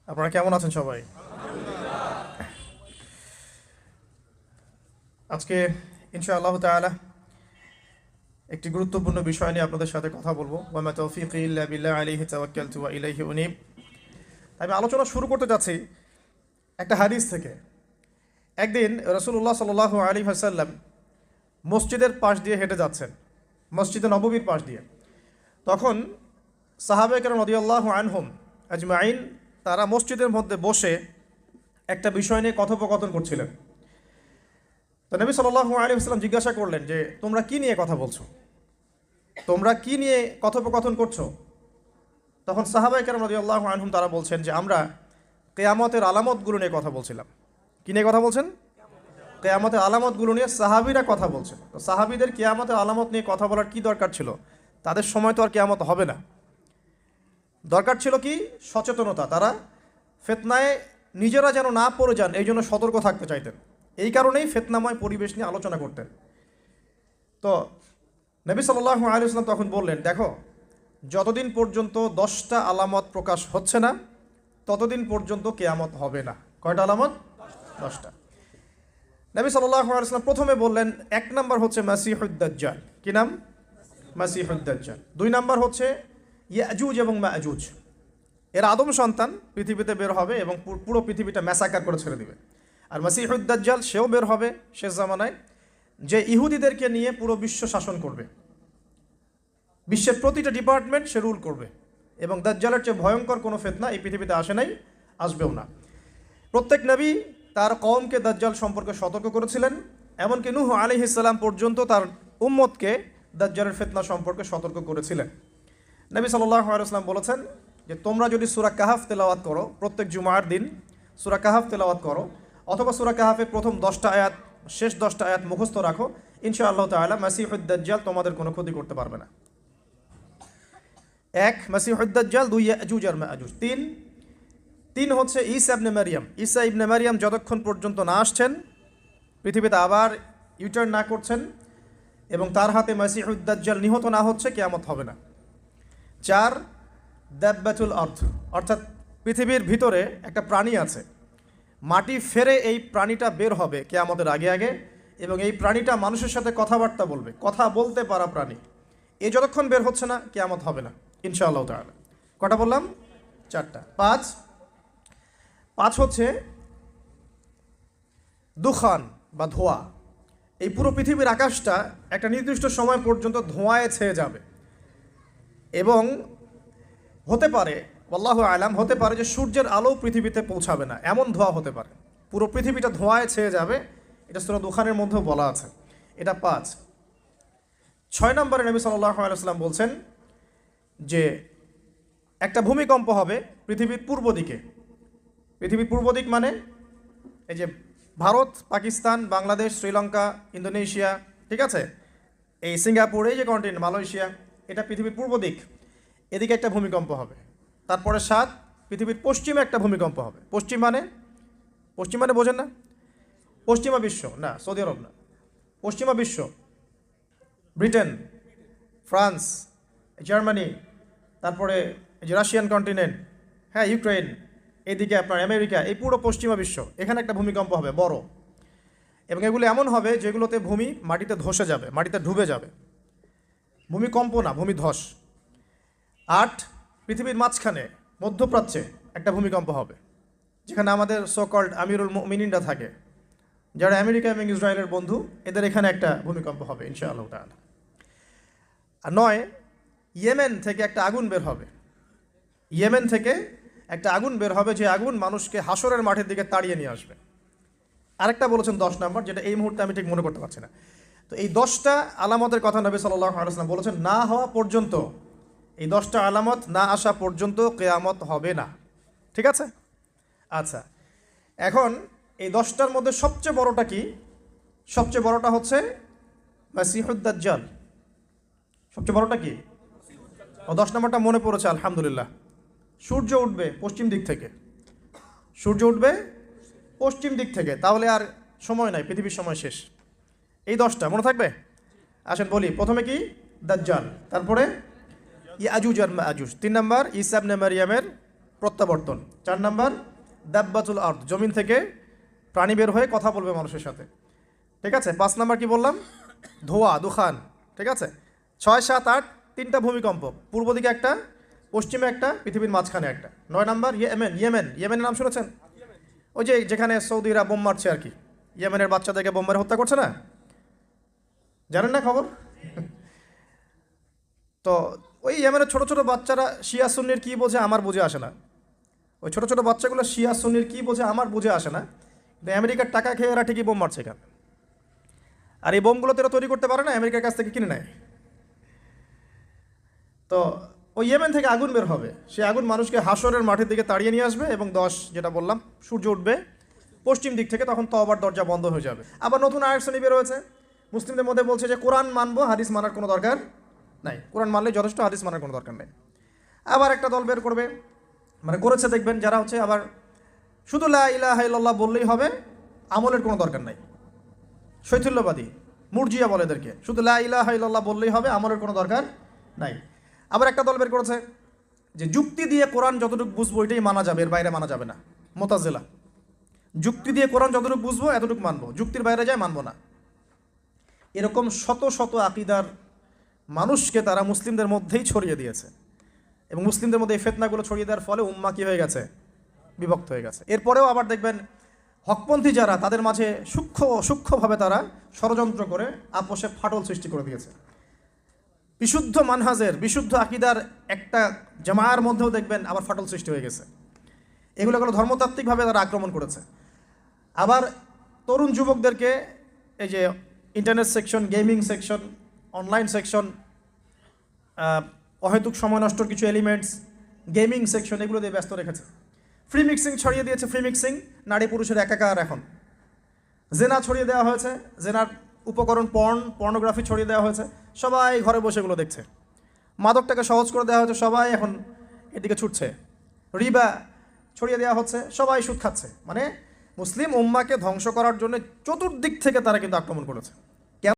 আপনারা কেমন আছেন সবাই? আজকে ইনশাআল্লাহ তাআলা একটি গুরুত্বপূর্ণ বিষয় নিয়ে আপনাদের সাথে কথা বলবো। ওয়া মা তাওফীকি ইল্লা বিল্লাহ আলাইহি তাওয়াক্কালতু ওয়া ইলাইহি উনীব। আমি আলোচনা শুরু করতে যাচ্ছি একটা হাদিস থেকে। একদিন রাসূলুল্লাহ সাল্লাল্লাহু আলাইহি ওয়াসাল্লাম মসজিদের পাশ দিয়ে হেঁটে যাচ্ছেন, মসজিদে নববীর পাশ দিয়ে। তখন সাহাবায়ে কেরাম রাদিয়াল্লাহু আনহুম আজমাইন তারা মসজিদের মধ্যে বসে একটা বিষয় নিয়ে কথোপকথন করছিলেন। তো নবী সাল্লাল্লাহু আলাইহি ওয়াসাল্লাম জিজ্ঞাসা করলেন যে তোমরা কি নিয়ে কথা বলছো, তোমরা কি নিয়ে কথোপকথন করছো? তখন সাহাবায়ে কেরাম রাদিয়াল্লাহু আনহুম তারা বলছেন যে আমরা কিয়ামতের আলামতগুলো নিয়ে কথা বলছিলাম। কি নিয়ে কথা বলছেন? কিয়ামতের আলামতগুলো নিয়ে সাহাবীরা কথা বলছেন। তো সাহাবীদের কিয়ামতের আলামত নিয়ে কথা বলার কি দরকার ছিল? তাদের সময় তো আর কিয়ামত হবে না। দরকার ছিল কি? সচেতনতা। তারা ফিতনায় নিজেরা যেন না পড়ে যান এই জন্য সতর্ক থাকতে চাইতেন। এই কারণেই ফিতনাময় পরিবেশ নিয়ে আলোচনা করতেন। তো নবী সাল্লাল্লাহু আলাইহি ওয়াসাল্লাম তখন বললেন, দেখো, যতদিন পর্যন্ত 10টা আলামত প্রকাশ হচ্ছে না ততদিন পর্যন্ত কিয়ামত হবে না। কয়টা আলামত? 10টা। নবী সাল্লাল্লাহু আলাইহি ওয়াসাল্লাম প্রথমে বললেন 1 নাম্বার হচ্ছে মাসিহুদ দাজ্জাল। কি নাম? মাসিহুদ দাজ্জাল। 2 নাম্বার হচ্ছে ইয়াজুজ এবং মাজুজ। এর আদম সন্তান পৃথিবীতে বের হবে এবং পুরো পৃথিবীটা ম্যাসাকার করে ছেড়ে দিবে। আর মাসিহুদ দাজ্জাল সেও বের হবে শেষ জামানায়, যে ইহুদিদেরকে নিয়ে পুরো বিশ্ব শাসন করবে। বিশ্বের প্রতিটা ডিপার্টমেন্ট সে রুল করবে। এবং দাজ্জালের চেয়ে ভয়ঙ্কর কোনো ফিতনা এই পৃথিবীতে আসে নাই, আসবেও না। প্রত্যেক নবী তার কওমকে দাজ্জাল সম্পর্কে সতর্ক করেছিলেন। এমনকি নূহ আলাইহিস সালাম পর্যন্ত তার উম্মতকে দাজ্জালের ফিতনা সম্পর্কে সতর্ক করেছিলেন। নবী সাল্লাল্লাহু আলাইহি ওয়াসাল্লাম বলেছেন যে তোমরা যদি সূরা কাহাফ তেলাওয়াত করো, প্রত্যেক জুমার দিন সূরা কাহাফ তেলাওয়াত করো, অথবা সূরা কাহাফের প্রথম 10টা আয়াত, শেষ 10টা আয়াত মুখস্থ রাখো, ইনশাআল্লাহ তাআলা মাসিহুদ দাজ্জাল তোমাদের কোনো ক্ষতি করতে পারবে না। 1 মাসিহুদ দাজ্জাল, 2 ইয়াজুজ আর মাজুজ, 3 হচ্ছে ঈসা ইবনে মারইয়াম। ঈসা ইবনে মারইয়াম যতক্ষণ পর্যন্ত না আসছেন, পৃথিবীতে আবার ইউটার্ন না করছেন এবং তার হাতে মাসিহুদ দাজ্জাল নিহত না হচ্ছে, কিয়ামত হবে না। 4 দাব্বাতুল আরদ, অর্থাৎ পৃথিবীর ভিতরে একটা প্রাণী আছে, মাটি ফেরে এই প্রাণীটা বের হবে কিয়ামতের আগে আগে, এবং এই প্রাণীটা মানুষের সাথে কথাবার্তা বলবে, কথা বলতে পারা প্রাণী। এই যতক্ষণ বের হচ্ছে না কিয়ামত হবে না ইনশাআল্লাহ তাআলা। কটা বললাম? 4টা। 5 হচ্ছে দুখান বা ধোঁয়া। এই পুরো পৃথিবীর আকাশটা একটা নির্দিষ্ট সময় পর্যন্ত ধোঁয়ায় ছেয়ে যাবে এবং হতে পারে, আল্লাহু আলাম, হতে পারে যে সূর্যের আলো পৃথিবীতে পৌঁছাবে না, এমন ধোঁয়া হতে পারে। পুরো পৃথিবীটা ধোঁয়ায় ছেয়ে যাবে, এটা সূরা দুখানের মধ্যেও বলা আছে। এটা 5। 6 নম্বরে নবী সাল্লাল্লাহু আলাইহি ওয়াসাল্লাম বলছেন যে একটা ভূমিকম্প হবে পৃথিবীর পূর্ব দিকে। পৃথিবীর পূর্ব দিক মানে এই যে ভারত, পাকিস্তান, বাংলাদেশ, শ্রীলঙ্কা, ইন্দোনেশিয়া, ঠিক আছে, এই সিঙ্গাপুর, এই যে কন্টিনেন্ট, মালয়েশিয়া, এটা পৃথিবীর পূর্ব দিক। এদিকে একটা ভূমিকম্প হবে। তারপরে 7 পৃথিবীর পশ্চিমে একটা ভূমিকম্প হবে। পশ্চিম মানে বোঝেন না? পশ্চিমা বিশ্ব না, সৌদি আরব না, পশ্চিমা বিশ্ব, ব্রিটেন, ফ্রান্স, জার্মানি, তারপরে এই যে রাশিয়ান কন্টিনেন্ট, হ্যাঁ, ইউক্রেন, এইদিকে আপনার আমেরিকা, এই পুরো পশ্চিমা বিশ্ব, এখানে একটা ভূমিকম্প হবে বড়। এবং এগুলো এমন হবে যেগুলোতে ভূমি মাটিতে ধসে যাবে, মাটিতে ডুবে যাবে। ভূমিকম্প না, ভূমিধস। 8 পৃথিবীর মাঝখানে মধ্যপ্রাচ্যে একটা ভূমিকম্প হবে, যেখানে আমাদের সোকল্ড আমিরুল মুমিনিনরা থাকে, যারা আমেরিকা এবং ইসরায়েলের বন্ধু, এদের এখানে একটা ভূমিকম্প হবে ইনশাআল্লাহ তাআলা। আর 9 ইয়েমেন থেকে একটা আগুন বের হবে। ইয়েমেন থেকে একটা আগুন বের হবে, যে আগুন মানুষকে হাসরের মাঠের দিকে তাড়িয়ে নিয়ে আসবে। আরেকটা বলেছেন 10 নম্বর, যেটা এই মুহূর্তে আমি ঠিক মনে করতে পারছি না। তো এই 10টা আলামতের কথা নবী সাল্লাল্লাহু আলাইহি ওয়াসাল্লাম বলেছেন, না হওয়া পর্যন্ত, এই 10টা আলামত না আসা পর্যন্ত কিয়ামত হবে না। ঠিক আছে? আচ্ছা, এখন এই 10টার মধ্যে সবচেয়ে বড়টা কি? সবচেয়ে বড়টা হচ্ছে মাসিহুদ দাজ্জাল। সবচেয়ে বড়টা কি? ও 10 নম্বরটা মনে পড়েছে, আলহামদুলিল্লাহ। সূর্য উঠবে পশ্চিম দিক থেকে। সূর্য উঠবে পশ্চিম দিক থেকে, তাহলে আর সময় নাই, পৃথিবীর সময় শেষ। এই 10টা মনে থাকবে? আসেন বলি। প্রথমে কি? দাজ্জাল। তারপরে ইয়াজুজ আর মাজুজ। 3 নম্বর ঈসা ইবনে মারইয়ামের প্রত্যাবর্তন। 4 নাম্বার দাব্বাতুল আরদ, জমিন থেকে প্রাণী বের হয়ে কথা বলবে মানুষের সাথে, ঠিক আছে। 5 নাম্বার কি বললাম, ধোয়া, দুখান, ঠিক আছে। 6, 7, 8 তিনটা ভূমিকম্প, পূর্ব দিকে একটা, পশ্চিমে একটা, পৃথিবীর মাঝখানে একটা। 9 নাম্বার ইয়েমেনের নাম শুনেছেন? ওই যে যেখানে সৌদিরা বোম মারছে আর কি, ইয়েমেনের বাচ্চাদেরকে বোম মেরে হত্যা করছে না, জানেন না খবর? তো ওই ইয়েমেনের ছোট ছোট বাচ্চারা শিয়া সুন্নির কী বোঝে আমার বুঝে আসে না, ওই ছোট ছোট বাচ্চাগুলো শিয়া সুন্নির কী বোঝে আমার বুঝে আসে না, কিন্তু আমেরিকার টাকা খেয়ে এরা ঠিকই বোম মারছে এখানে। আর এই বোমগুলো তো এরা তৈরি করতে পারে না, আমেরিকার কাছ থেকে কিনে নেয়। তো ওই ইয়েমেন থেকে আগুন বের হবে, সেই আগুন মানুষকে হাসরের মাঠের দিকে তাড়িয়ে নিয়ে আসবে, এবং 10 যেটা বললাম সূর্য উঠবে পশ্চিম দিক থেকে, তখন তওবার দরজা বন্ধ হয়ে যাবে। আবার নতুন আয়াত শ্রেণী বের হয়েছে মুসলিমদের মধ্যে, বলছে যে কোরআন মানবো, হাদিস মানার কোনো দরকার নাই, কোরআন মানলে যথেষ্ট, হাদিস মানার কোনো দরকার নেই। আবার একটা দল বের করবে, মানে করেছে দেখবেন, যারা হচ্ছে আবার শুধু লা ইলাহা ইল্লাল্লাহ বললেই হবে, আমলের কোনো দরকার নাই। শৈথিল্যবাদী মুরজিয়া বলে এদেরকে, শুধু লা ইলাহা ইল্লাল্লাহ বললেই হবে, আমলের কোনো দরকার নাই। আবার একটা দল বের করেছে যে যুক্তি দিয়ে কোরআন যতটুকু বুঝবো এটাই মানা যাবে, এর বাইরে মানা যাবে না। মুতাজিলা, যুক্তি দিয়ে কোরআন যতটুকু বুঝবো এতটুকু মানবো, যুক্তির বাইরে যায় মানবো না। এরকম শত শত আকিদার মানুষকে তারা মুসলিমদের মধ্যেই ছড়িয়ে দিয়েছে, এবং মুসলিমদের মধ্যে এই ফিতনাগুলো ছড়িয়ে দেওয়ার ফলে উম্মাহ কি হয়ে গেছে, বিভক্ত হয়ে গেছে। এরপরেও আবার দেখবেন হকপন্থী যারা, তাদের মাঝে সূক্ষ্মভাবে তারা ষড়যন্ত্র করে আপোষে ফাটল সৃষ্টি করে দিয়েছে। বিশুদ্ধ মানহাজের, বিশুদ্ধ আকিদার একটা জামায়ার মধ্যেও দেখবেন আবার ফাটল সৃষ্টি হয়ে গেছে। এগুলো ধর্মতাত্ত্বিকভাবে তারা আক্রমণ করেছে। আবার তরুণ যুবকদেরকে এই যে internet section, gaming section, online section, অহেতুক সময় নষ্টর কিছু এলিমেন্টস, গেমিং সেকশন, এগুলো দিয়ে ব্যস্ত রেখেছে। ফ্রি মিক্সিং ছড়িয়ে দিয়েছে, ফ্রি মিক্সিং, নারী পুরুষের একাকার। এখন জেনা ছড়িয়ে দেওয়া হয়েছে, জেনার উপকরণ পর্নোগ্রাফি ছড়িয়ে দেওয়া হয়েছে, সবাই ঘরে বসে এগুলো দেখছে। মাদকটাকে সহজ করে দেওয়া হয়েছে, সবাই এখন এদিকে ছুটছে। রিবা ছড়িয়ে দেওয়া হচ্ছে, সবাই সুদ খাচ্ছে। মানে মুসলিম উম্মাকে ধ্বংস করার জন্য চতুর্দিক থেকে তারা কিন্তু আক্রমণ করেছে।